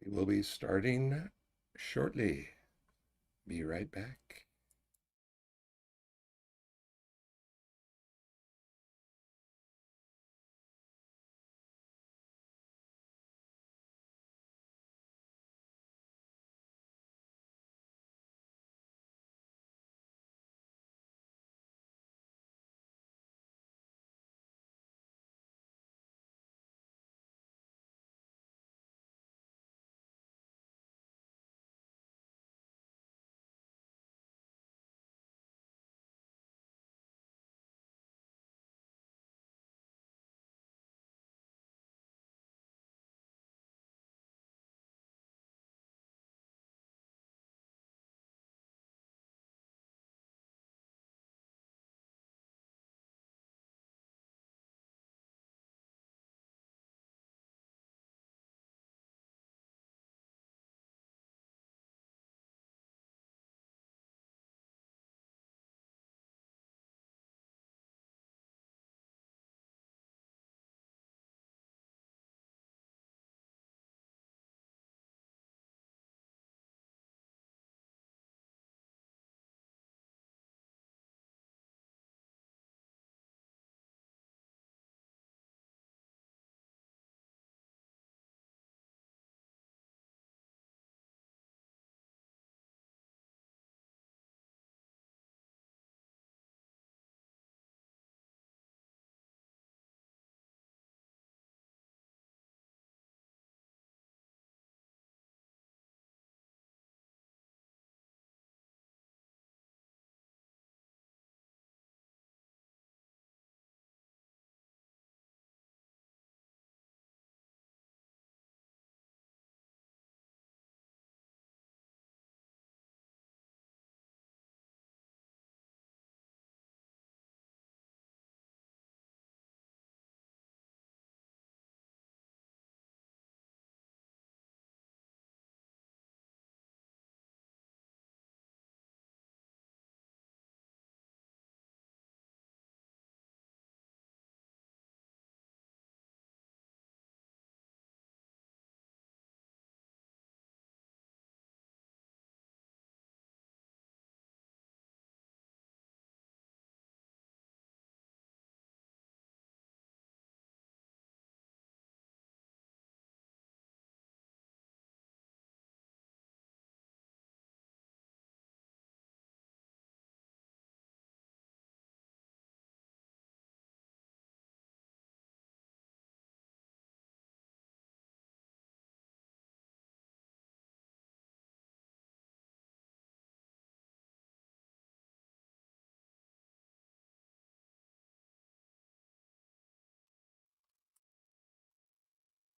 We will be starting shortly. Be right back.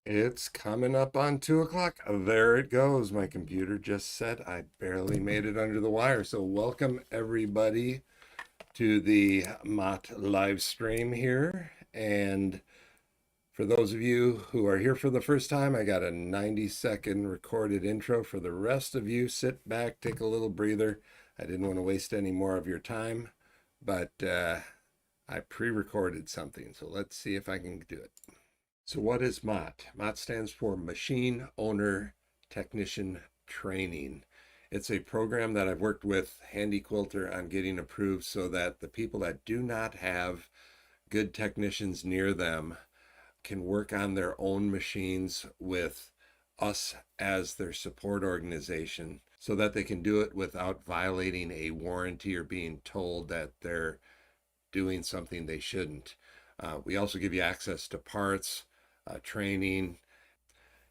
It's coming up on 2 o'clock. There it goes. My computer just said I barely made it under the wire. So, welcome everybody to the MOTT live stream here. And for those of you who are here for the first time, I got a 90-second recorded intro. For the rest of you, sit back, take a little breather. I didn't want to waste any more of your time, but I pre recorded something. So, let's see if I can do it. So what is MOTT? MOTT stands for Machine Owner Technician Training. It's a program that I've worked with Handy Quilter on getting approved so that the people that do not have good technicians near them can work on their own machines with us as their support organization so that they can do it without violating a warranty or being told that they're doing something they shouldn't. We also give you access to parts, training.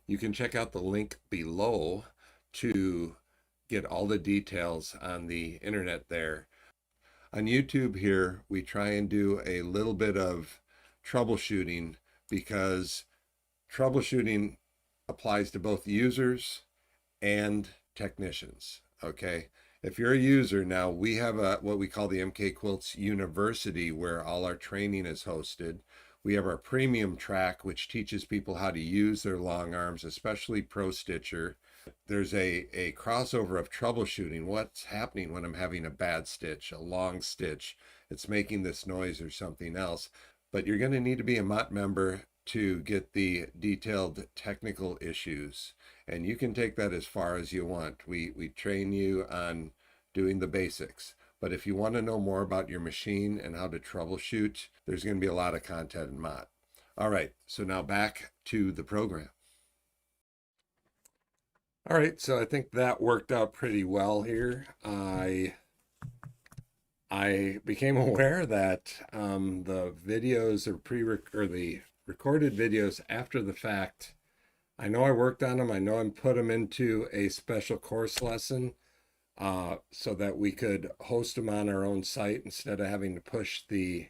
You can check out the link below to get all the details on the internet there. On YouTube here, we try and do a little bit of troubleshooting because troubleshooting applies to both users and technicians. Okay. If you're a user now, we have what we call the MK Quilts University, where all our training is hosted. We have our premium track, which teaches people how to use their long arms, especially Pro Stitcher. There's a crossover of troubleshooting. What's happening when I'm having a bad stitch, a long stitch? It's making this noise or something else. But you're going to need to be a MOTT member to get the detailed technical issues. And you can take that as far as you want. We train you on doing the basics. But if you want to know more about your machine and how to troubleshoot, there's going to be a lot of content in MOTT. All right, so now back to the program. All right, so I think that worked out pretty well here. I became aware that the videos or the recorded videos after the fact, I know I worked on them. I know I put them into a special course lesson so that we could host them on our own site instead of having to push the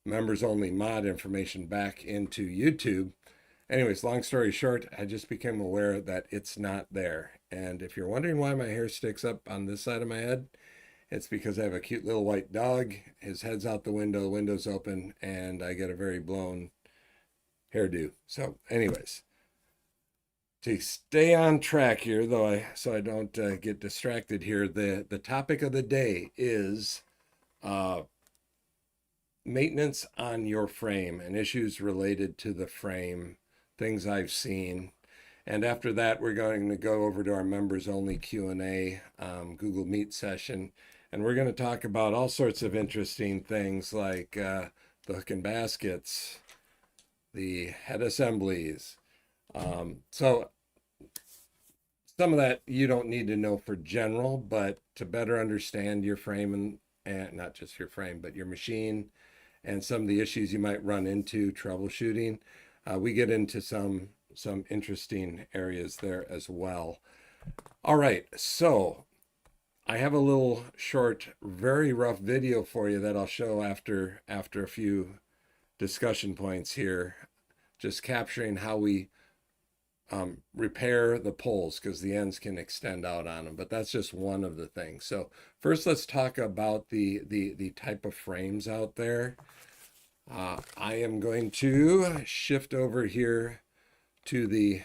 members only mod information back into YouTube. Anyways, long story short, I just became aware that it's not there. And if you're wondering why my hair sticks up on this side of my head, it's because I have a cute little white dog. His head's out the window's open, and I get a very blown hairdo. So anyways, to stay on track here, though, so I don't get distracted here, the topic of the day is maintenance on your frame and issues related to the frame, things I've seen. And after that, we're going to go over to our members only Q&A Google Meet session. And we're going to talk about all sorts of interesting things like the hook and baskets, the head assemblies. So some of that you don't need to know for general, but to better understand your frame and not just your frame, but your machine and some of the issues you might run into troubleshooting, we get into some interesting areas there as well. All right, so I have a little short, very rough video for you that I'll show after a few discussion points here, just capturing how we repair the poles, because the ends can extend out on them, but that's just one of the things. So first, let's talk about the type of frames out there. I am going to shift over here to the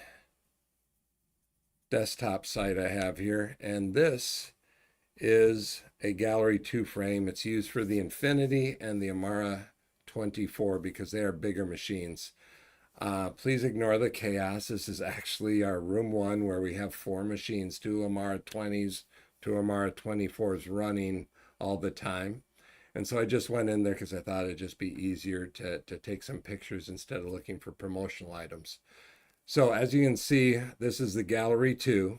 desktop site I have here, and this is a Gallery 2 frame. It's used for the Infinity and the Amara 24 because they are bigger machines. Please ignore the chaos. This is actually our room 1 where we have 4 machines, 2 Amara 20s, 2 Amara 24s running all the time. And so I just went in there because I thought it'd just be easier to take some pictures instead of looking for promotional items. So as you can see, this is the Gallery 2.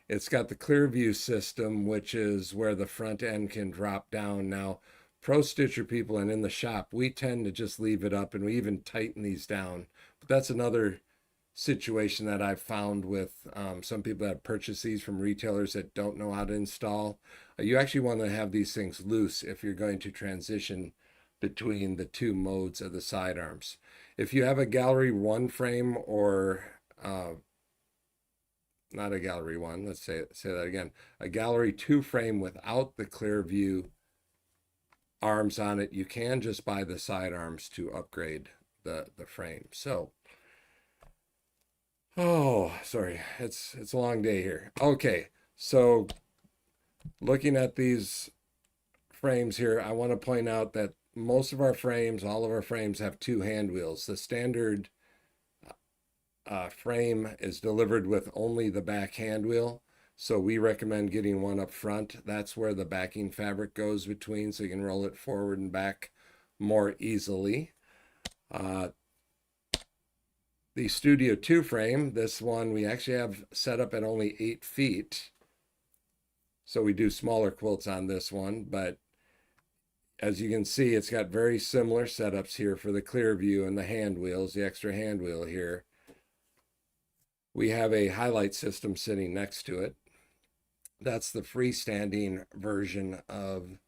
It's got the clear view system, which is where the front end can drop down. Now, pro stitcher people and in the shop, we tend to just leave it up, and we even tighten these down. But that's another situation that I've found with some people that purchase these from retailers that don't know how to install. You actually want to have these things loose if you're going to transition between the 2 modes of the sidearms. If you have a Gallery 1 frame or not a Gallery 1, let's say that again, a Gallery 2 frame without the clear view arms on it, you can just buy the sidearms to upgrade the frame. So sorry, it's a long day here. Okay, so looking at these frames here, I want to point out that most of our frames, all of our frames, have 2 hand wheels. The standard frame is delivered with only the back hand wheel, so we recommend getting one up front. That's where the backing fabric goes between, so you can roll it forward and back more easily. The Studio 2 frame, this one we actually have set up at only 8 feet. So we do smaller quilts on this one, but as you can see, it's got very similar setups here for the clear view and the hand wheels, the extra hand wheel here. We have a highlight system sitting next to it. That's the freestanding version of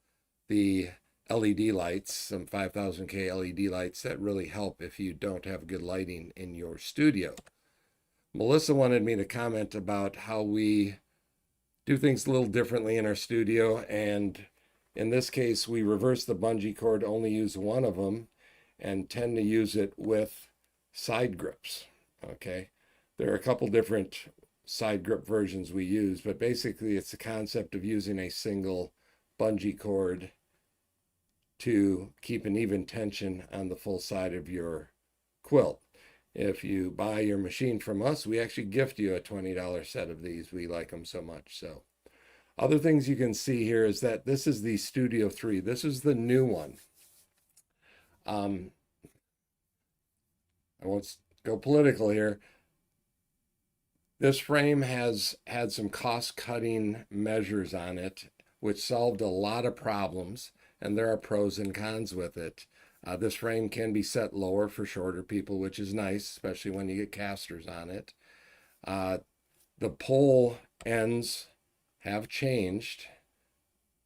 the LED lights, some 5000K LED lights that really help if you don't have good lighting in your studio. Melissa wanted me to comment about how we do things a little differently in our studio, and in this case we reverse the bungee cord, only use one of them, and tend to use it with side grips. Okay, there are a couple different side grip versions we use, but basically it's the concept of using a single bungee cord to keep an even tension on the full side of your quilt. If you buy your machine from us, we actually gift you a $20 set of these. We like them so much. So other things you can see here is that this is the Studio 3. This is the new one. I won't go political here. This frame has had some cost-cutting measures on it, which solved a lot of problems, and there are pros and cons with it. This frame can be set lower for shorter people, which is nice, especially when you get casters on it. The pole ends have changed.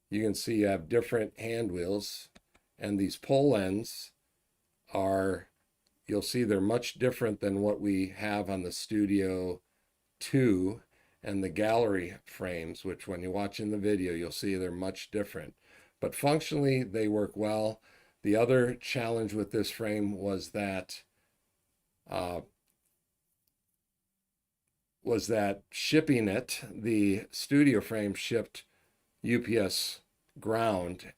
You can see you have different hand wheels, and these pole ends are, you'll see they're much different than what we have on the Studio 2 and the gallery frames, which when you watch in the video, you'll see they're much different. But functionally, they work well. The other challenge with this frame was that shipping it, the Studio frame shipped UPS ground,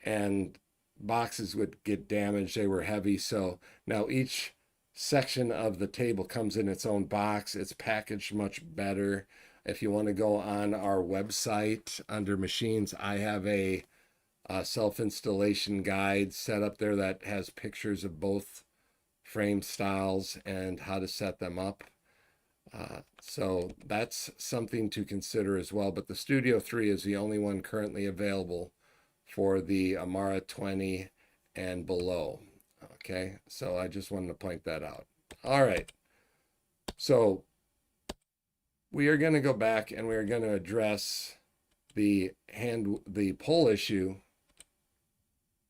and boxes would get damaged. They were heavy. So now each section of the table comes in its own box. It's packaged much better. If you want to go on our website under machines, I have a self-installation guide set up there that has pictures of both frame styles and how to set them up. So that's something to consider as well. But the Studio 3 is the only one currently available for the Amara 20 and below. Okay, so I just wanted to point that out. All right, so we are going to go back and we are going to address the pole issue,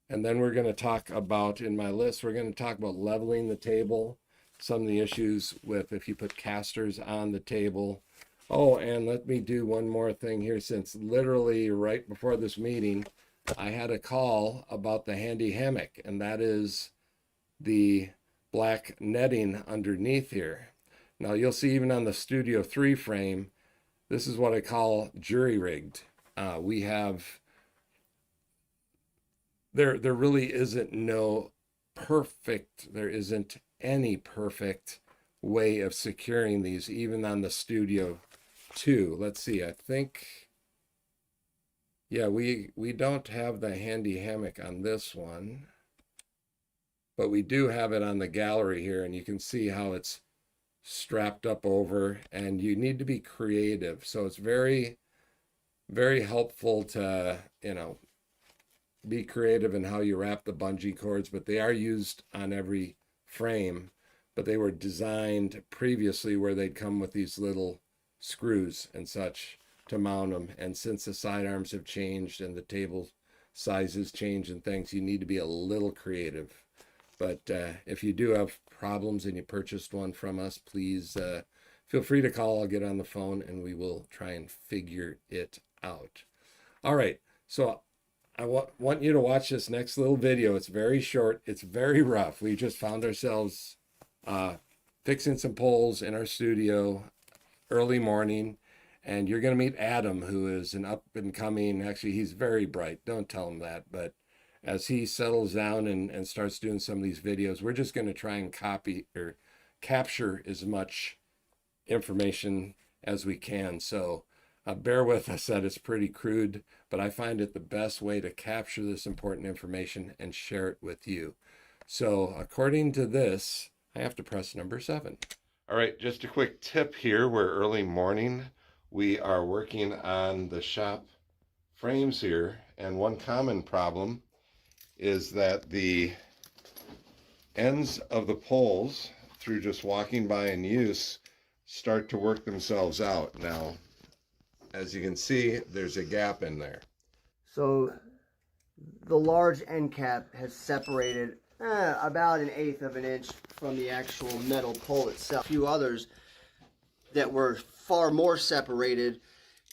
and then we're going to talk about, in my list, we're going to talk about leveling the table, some of the issues with if you put casters on the table. Oh, and let me do one more thing here, since literally right before this meeting, I had a call about the handy hammock, and that is the black netting underneath here. Now you'll see even on the Studio 3 frame, this is what I call jury rigged. We have, there really isn't there isn't any perfect way of securing these, even on the Studio 2. Let's see, I think, yeah, we don't have the handy hammock on this one, but we do have it on the gallery here, and you can see how it's strapped up over, and you need to be creative. So it's very, very helpful to, be creative in how you wrap the bungee cords, but they are used on every frame, but they were designed previously where they'd come with these little screws and such to mount them. And since the sidearms have changed and the table sizes change and things, you need to be a little creative. But if you do have problems and you purchased one from us, please feel free to call. I'll get on the phone and we will try and figure it out. All right, so I want you to watch this next little video. It's very short. It's very rough. We just found ourselves fixing some poles in our studio early morning, and you're going to meet Adam, who is an up-and-coming, actually, he's very bright. Don't tell him that, but as he settles down and starts doing some of these videos, we're just going to try and copy or capture as much information as we can. So bear with us that it's pretty crude, but I find it the best way to capture this important information and share it with you. So according to this, I have to press number 7. All right, just a quick tip here. We're early morning. We are working on the shop frames here, and one common problem is that the ends of the poles, through just walking by and use, start to work themselves out. Now, as you can see, there's a gap in there. So the large end cap has separated about 1/8 of an inch from the actual metal pole itself. A few others that were far more separated,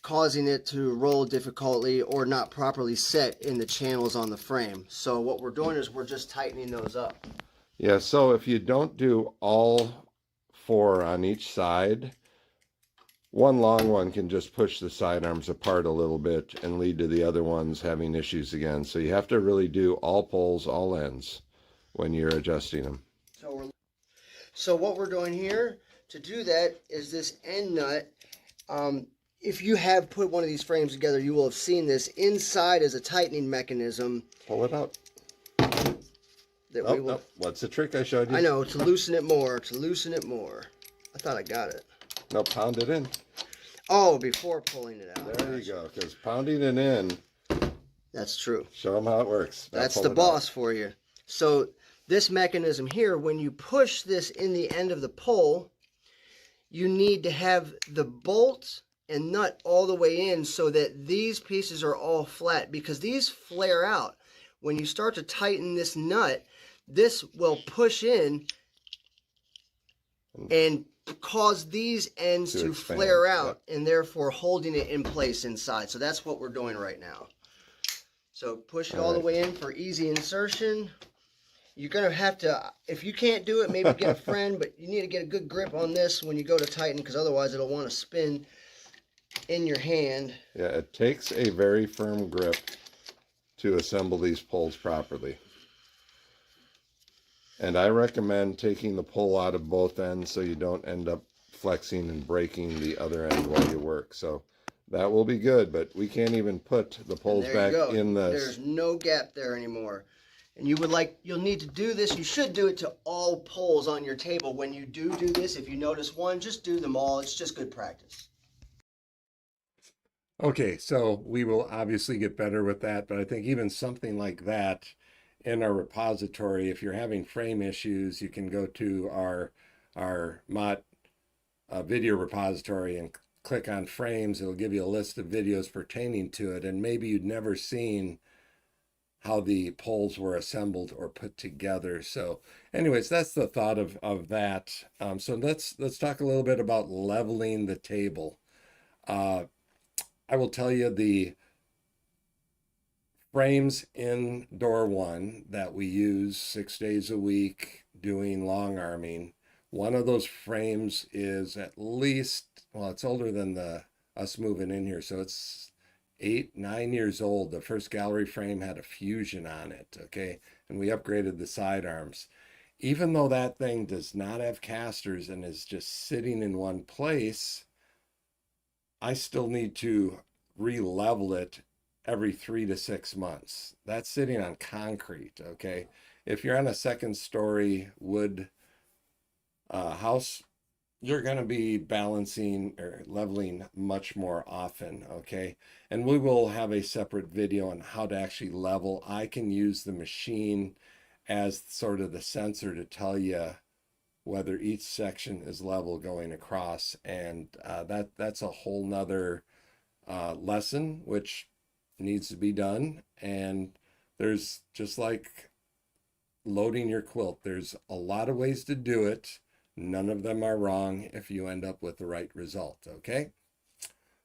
causing it to roll difficultly or not properly set in the channels on the frame. So what we're doing is we're just tightening those up. Yeah, so if you don't do all 4 on each side, one long one can just push the sidearms apart a little bit and lead to the other ones having issues again. So you have to really do all poles, all ends when you're adjusting them. So what we're doing here to do that is this end nut. If you have put one of these frames together, you will have seen this. Inside is a tightening mechanism. Pull it out. That Oh, we will. no. What's the trick I showed you? I know, to loosen it more, to loosen it more. I thought I got it. No, pound it in. Oh, before pulling it out. There you go, because pounding it in. That's true. Show them how it works. Now That's pull the it boss out. for you. So this mechanism here, when you push this in the end of the pole, you need to have the bolt and nut all the way in so that these pieces are all flat, because these flare out. When you start to tighten this nut, this will push in and cause these ends to expand, flare out, and therefore holding it in place inside. So that's what we're doing right now. So push it all the way in for easy insertion. You're going to have to, if you can't do it, maybe get a friend, but you need to get a good grip on this when you go to tighten, because otherwise it'll want to spin in your hand. Yeah, it takes a very firm grip to assemble these poles properly. And I recommend taking the pole out of both ends so you don't end up flexing and breaking the other end while you work. So that will be good, but we can't even put the poles back in this. There's no gap there anymore. And you'll need to do this. You should do it to all poles on your table. When you do this, if you notice one, just do them all. It's just good practice. Okay, so we will obviously get better with that, but I think even something like that in our repository, if you're having frame issues, you can go to our MOTT video repository and click on frames. It'll give you a list of videos pertaining to it, and maybe you'd never seen how the poles were assembled or put together. So anyways, that's the thought of that. So let's talk a little bit about leveling the table. I will tell you, the frames in door one that we use 6 days a week doing long arming, one of those frames is at least, well, it's older than us moving in here, so it's 8-9 years old. The first gallery frame had a fusion on it, okay, and we upgraded the side arms. Even though that thing does not have casters and is just sitting in one place, I still need to re-level it every 3 to 6 months. That's sitting on concrete, okay? If you're on a second story wood house, you're going to be balancing or leveling much more often, okay? And we will have a separate video on how to actually level. I can use the machine as sort of the sensor to tell you whether each section is level going across, and that's a whole nother lesson which needs to be done. And there's, just like loading your quilt, there's a lot of ways to do it. None of them are wrong if you end up with the right result, okay?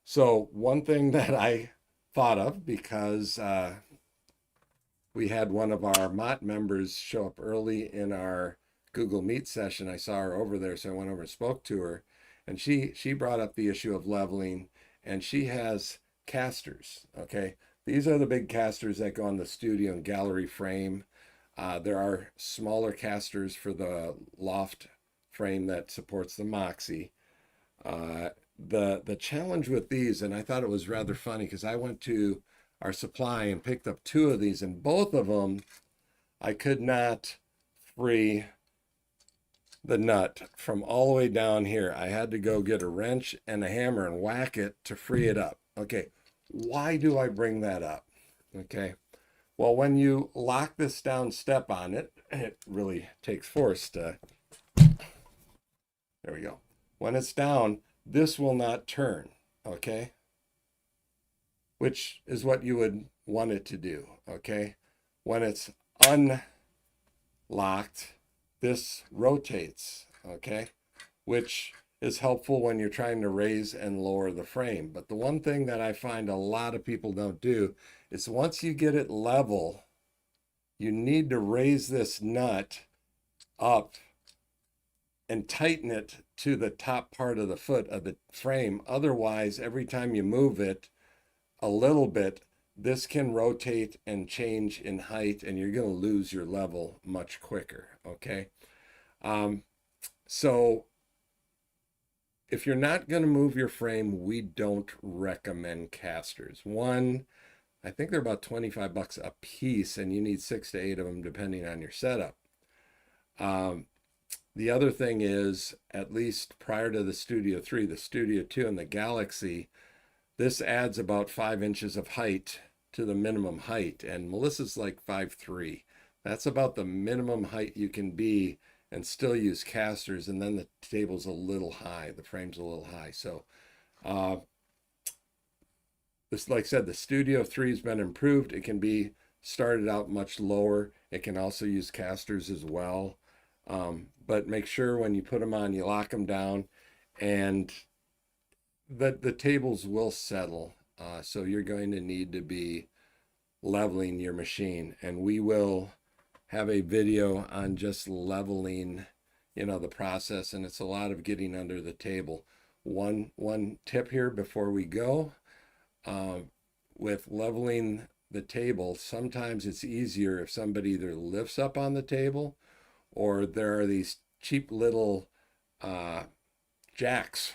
So one thing that I thought of, because we had one of our MOTT members show up early in our Google Meet session. I saw her over there, so I went over and spoke to her, and she brought up the issue of leveling, and she has casters, okay? These are the big casters that go on the studio and gallery frame. There are smaller casters for the loft frame that supports the Moxie. The challenge with these, and I thought it was rather funny, because I went to our supply and picked up 2 of these, and both of them I could not free the nut from all the way down here. I had to go get a wrench and a hammer and whack it to free it up. Okay, why do I bring that up? Okay, well, when you lock this down, step on it, it really takes force to, there we go. When it's down, this will not turn, okay? Which is what you would want it to do, okay? When it's unlocked, this rotates, okay? Which is helpful when you're trying to raise and lower the frame. But the one thing that I find a lot of people don't do is, once you get it level, you need to raise this nut up and tighten it to the top part of the foot of the frame. Otherwise, every time you move it a little bit, this can rotate and change in height, and you're going to lose your level much quicker, okay? So if you're not going to move your frame, we don't recommend casters. One, I think they're about 25 bucks a piece, and you need 6 to 8 of them depending on your setup. The other thing is, at least prior to the Studio 3, the Studio 2, and the Galaxy, this adds about 5 inches of height to the minimum height. And Melissa's like 5'3". That's about the minimum height you can be and still use casters. And then the table's a little high, the frame's a little high. So, this, like I said, the Studio 3 has been improved. It can be started out much lower. It can also use casters as well. But make sure when you put them on, you lock them down, and the tables will settle. So you're going to need to be leveling your machine, and we will have a video on just leveling, the process, and it's a lot of getting under the table. One tip here before we go, with leveling the table, sometimes it's easier if somebody either lifts up on the table, or there are these cheap little jacks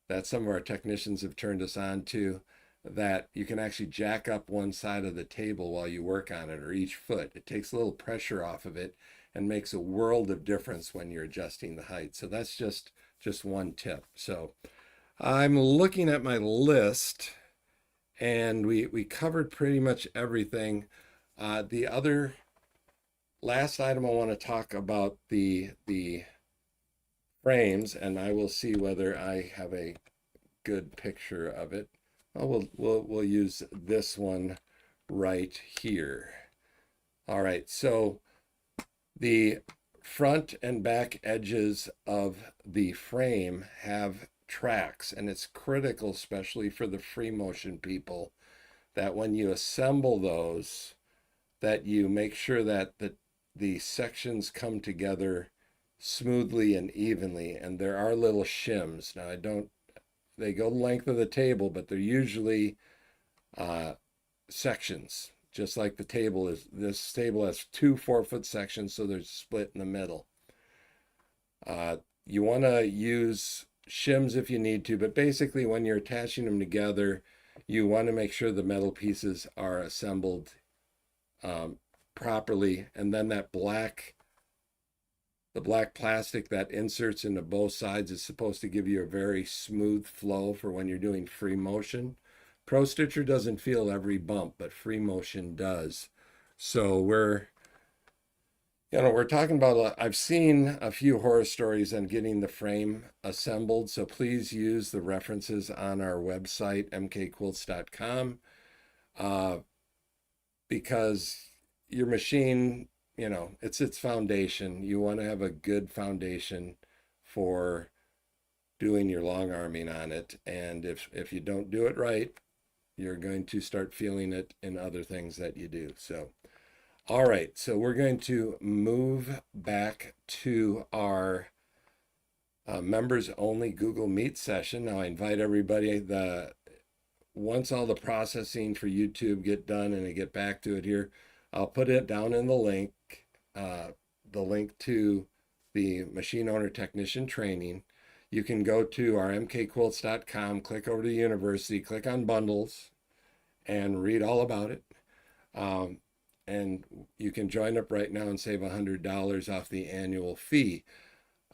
that some of our technicians have turned us on to, that you can actually jack up one side of the table while you work on it, or each foot. It takes a little pressure off of it and makes a world of difference when you're adjusting the height. So that's just one tip. So I'm looking at my list, and we covered pretty much everything. The other last item I want to talk about, the frames, and I will see whether I have a good picture of it. Oh, we'll use this one right here. All right, so the front and back edges of the frame have tracks, and it's critical, especially for the free motion people, that when you assemble those, that you make sure that the sections come together smoothly and evenly. And there are little shims. Now, they go the length of the table, but they're usually sections, just like the table is. This table has 2 4-foot sections, so there's a split in the middle. You want to use shims if you need to, but basically when you're attaching them together, you want to make sure the metal pieces are assembled properly. And then the black plastic that inserts into both sides is supposed to give you a very smooth flow for when you're doing free motion. Pro Stitcher doesn't feel every bump, but free motion does. So we're talking about, I've seen a few horror stories on getting the frame assembled. So please use the references on our website, mkquilts.com, because your machine, it's its foundation. You want to have a good foundation for doing your long arming on it. And if you don't do it right, you're going to start feeling it in other things that you do. So, all right, so we're going to move back to our members only Google Meet session. Now I invite everybody, once all the processing for YouTube get done and I get back to it here, I'll put it down in the link to the machine owner technician training. You can go to our mkquilts.com, click over to the university, click on bundles, and read all about it. And you can join up right now and save $100 off the annual fee.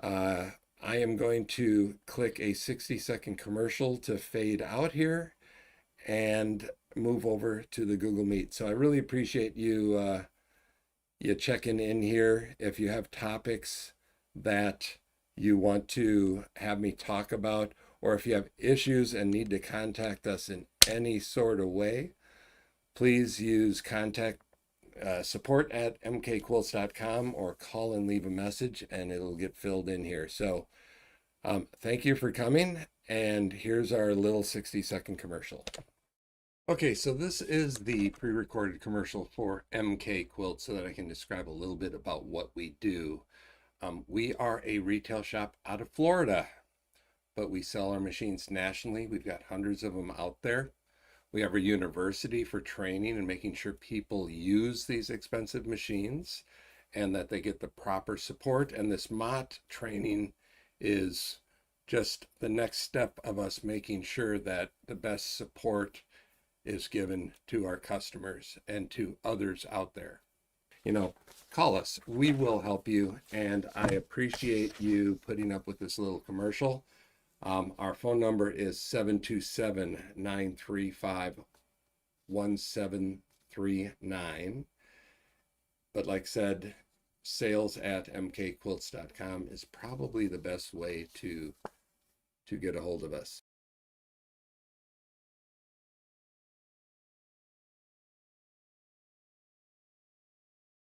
I am going to click a 60-second commercial to fade out here and move over to the Google Meet. So I really appreciate you checking in here. If you have topics that you want to have me talk about, or if you have issues and need to contact us in any sort of way, please use contact support at mkquilts.com, or call and leave a message and it'll get filled in here. So thank you for coming, and here's our little 60-second commercial. Okay, so this is the pre-recorded commercial for MK Quilt so that I can describe a little bit about what we do. We are a retail shop out of Florida, but we sell our machines nationally. We've got hundreds of them out there. We have a university for training and making sure people use these expensive machines. and that they get the proper support. And this MOTT training is just the next step of us making sure that the best support is given to our customers and to others out there. You know, call us. We will help you. And I appreciate you putting up with this little commercial. Our phone number is 727-935-1739. But like I said, sales@mkquilts.com is probably the best way to get a hold of us.